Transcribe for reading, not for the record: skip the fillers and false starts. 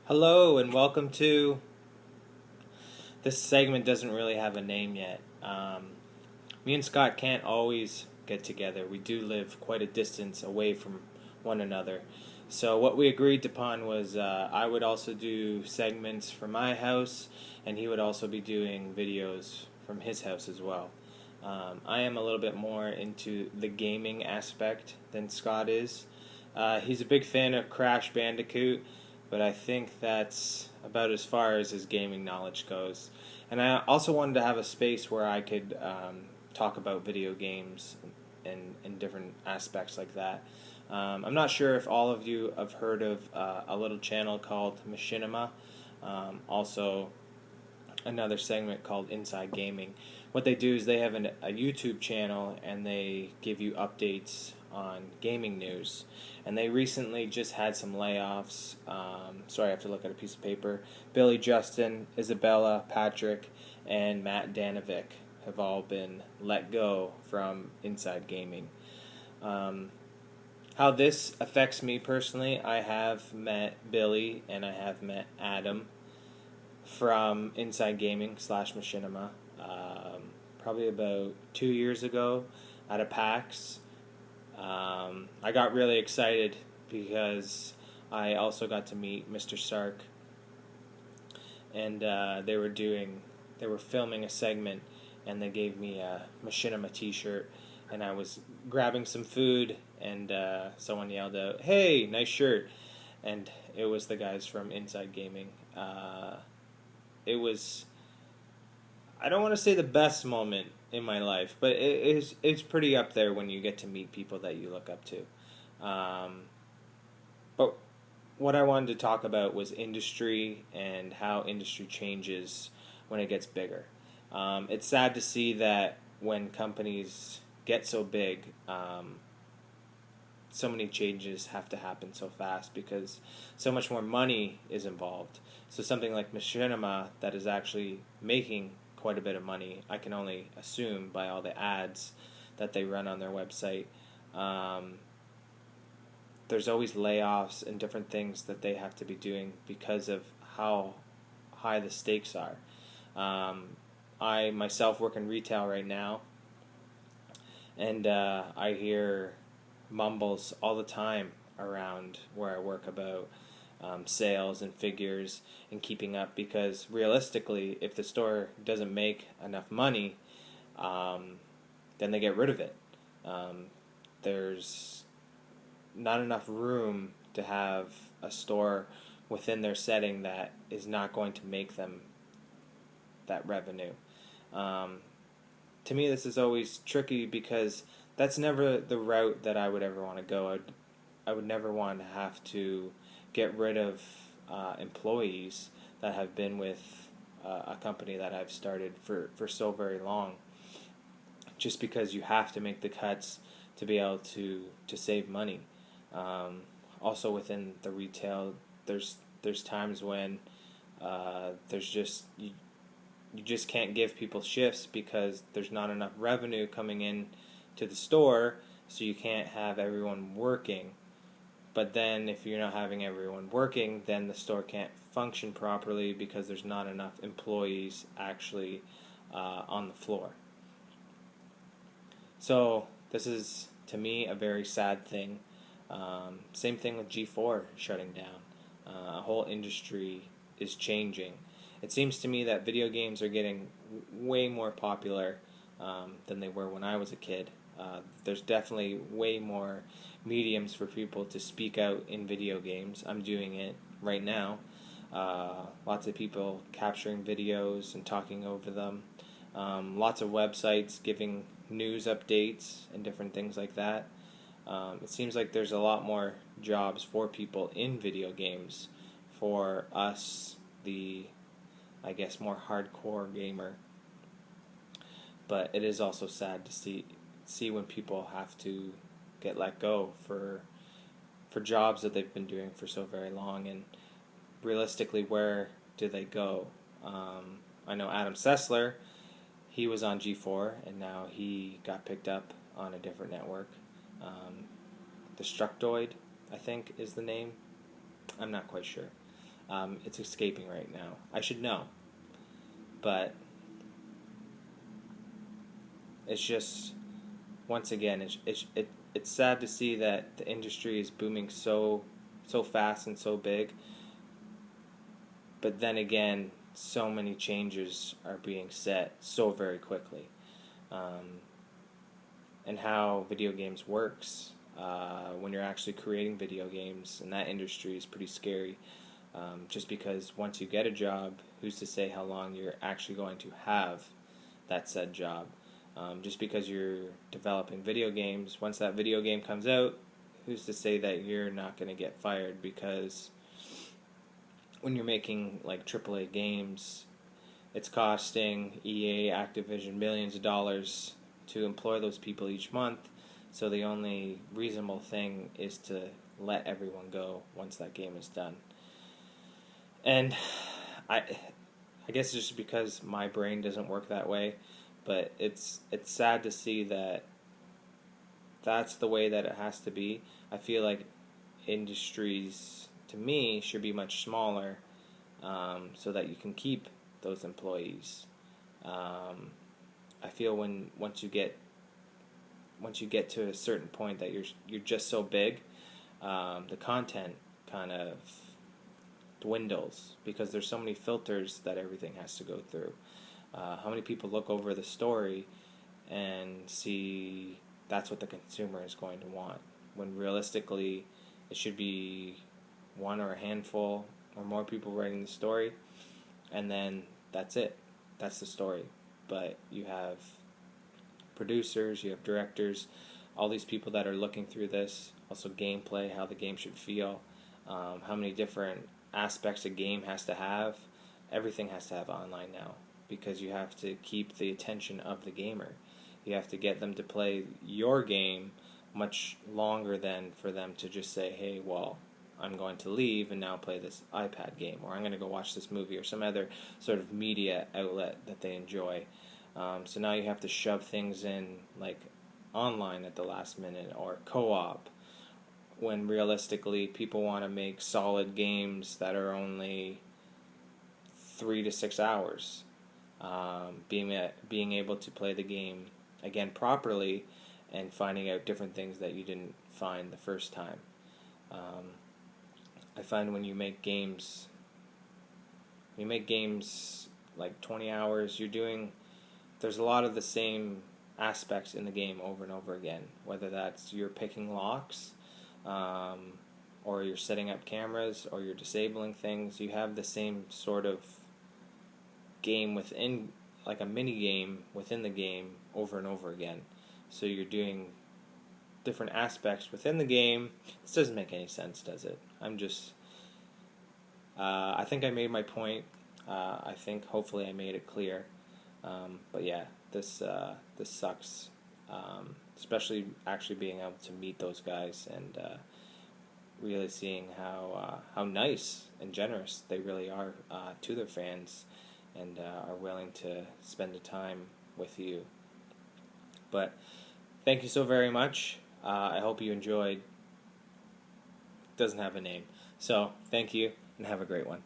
Hello and welcome to this segment. Doesn't really have a name yet. Me and Scott can't always get together. We do live quite a distance away from one another. So what we agreed upon was I would also do segments from my house, and he would also be doing videos from his house as well. I am a little bit more into the gaming aspect than Scott is. He's a big fan of Crash Bandicoot, but I think that's about as far as his gaming knowledge goes. And I also wanted to have a space where I could talk about video games and different aspects like that. I'm not sure if all of you have heard of a little channel called Machinima. Also, another segment called Inside Gaming. What they do is they have a YouTube channel and they give you updates on gaming news. And they recently just had some layoffs. Sorry, I have to look at a piece of paper. Billy, Justin, Isabella, Patrick, and Matt Danovic have all been let go from Inside Gaming. How this affects me personally, I have met Billy and I have met Adam from Inside Gaming / Machinima, probably about 2 years ago at a PAX. I got really excited because I also got to meet Mr. Sark, and they were filming a segment, and they gave me a Machinima T-shirt, and I was grabbing some food, and someone yelled out, "Hey, nice shirt!" And it was the guys from Inside Gaming. It was, I don't want to say the best moment in my life, but it's pretty up there when you get to meet people that you look up to. But what I wanted to talk about was industry and how industry changes when it gets bigger. It's sad to see that when companies get so big, so many changes have to happen so fast because so much more money is involved. So something like Machinima that is actually making quite a bit of money, I can only assume by all the ads that they run on their website. There's always layoffs and different things that they have to be doing because of how high the stakes are. I myself work in retail right now, and I hear mumbles all the time around where I work about sales and figures and keeping up, because realistically, if the store doesn't make enough money, then they get rid of it. There's not enough room to have a store within their setting that is not going to make them that revenue. To me, this is always tricky because that's never the route that I would ever want to go. I would never want to have to get rid of employees that have been with a company that I've started for so very long, just because you have to make the cuts to be able to save money. Also within the retail, there's times when there's just you just can't give people shifts because there's not enough revenue coming in to the store, so you can't have everyone working. But then if you're not having everyone working, then the store can't function properly because there's not enough employees actually on the floor. So this is, to me, a very sad thing. Same thing with G4 shutting down. A whole industry is changing. It seems to me that video games are getting way more popular than they were when I was a kid. There's definitely way more mediums for people to speak out in video games. I'm doing it right now. Lots of people capturing videos and talking over them. Lots of websites giving news updates and different things like that. It seems like there's a lot more jobs for people in video games for us, the, I guess, more hardcore gamer. But it is also sad to see when people have to get let go for jobs that they've been doing for so very long, and realistically, where do they go? I know Adam Sessler, he was on G4 and now he got picked up on a different network. Destructoid, I think, is the name. I'm not quite sure. It's escaping right now. I should know, but it's just, once again, it's sad to see that the industry is booming so fast and so big, but then again, so many changes are being set so very quickly. Um, and how video games works when you're actually creating video games in that industry is pretty scary. Just because once you get a job, who's to say how long you're actually going to have that said job? Just because you're developing video games, once that video game comes out, who's to say that you're not going to get fired? Because when you're making like AAA games, it's costing EA, Activision millions of dollars to employ those people each month. So the only reasonable thing is to let everyone go once that game is done. And I guess it's just because my brain doesn't work that way, but it's sad to see that that's the way that it has to be. I feel like industries, to me, should be much smaller, so that you can keep those employees. I feel once you get to a certain point that you're just so big, the content kind of dwindles because there's so many filters that everything has to go through. How many people look over the story and see that's what the consumer is going to want, when realistically it should be one or a handful or more people writing the story, and then that's it. That's the story. But you have producers, you have directors, all these people that are looking through this, also gameplay, how the game should feel, how many different aspects a game has to have. Everything has to have online now, because you have to keep the attention of the gamer. You have to get them to play your game much longer than for them to just say, hey, well, I'm going to leave and now play this iPad game, or I'm going to go watch this movie, or some other sort of media outlet that they enjoy. So now you have to shove things in like online at the last minute, or co-op, when realistically people want to make solid games that are only 3 to 6 hours. Being able to play the game again properly and finding out different things that you didn't find the first time. I find when you make games like 20 hours, there's a lot of the same aspects in the game over and over again, whether that's you're picking locks, or you're setting up cameras, or you're disabling things. You have the same sort of game within, like a mini game within the game, over and over again. So you're doing different aspects within the game. This doesn't make any sense, does it? I think I made my point. I think hopefully I made it clear. But yeah, this sucks. Especially actually being able to meet those guys and really seeing how nice and generous they really are to their fans, and are willing to spend the time with you. But thank you so very much. I hope you enjoyed. Doesn't have a name. So thank you, and have a great one.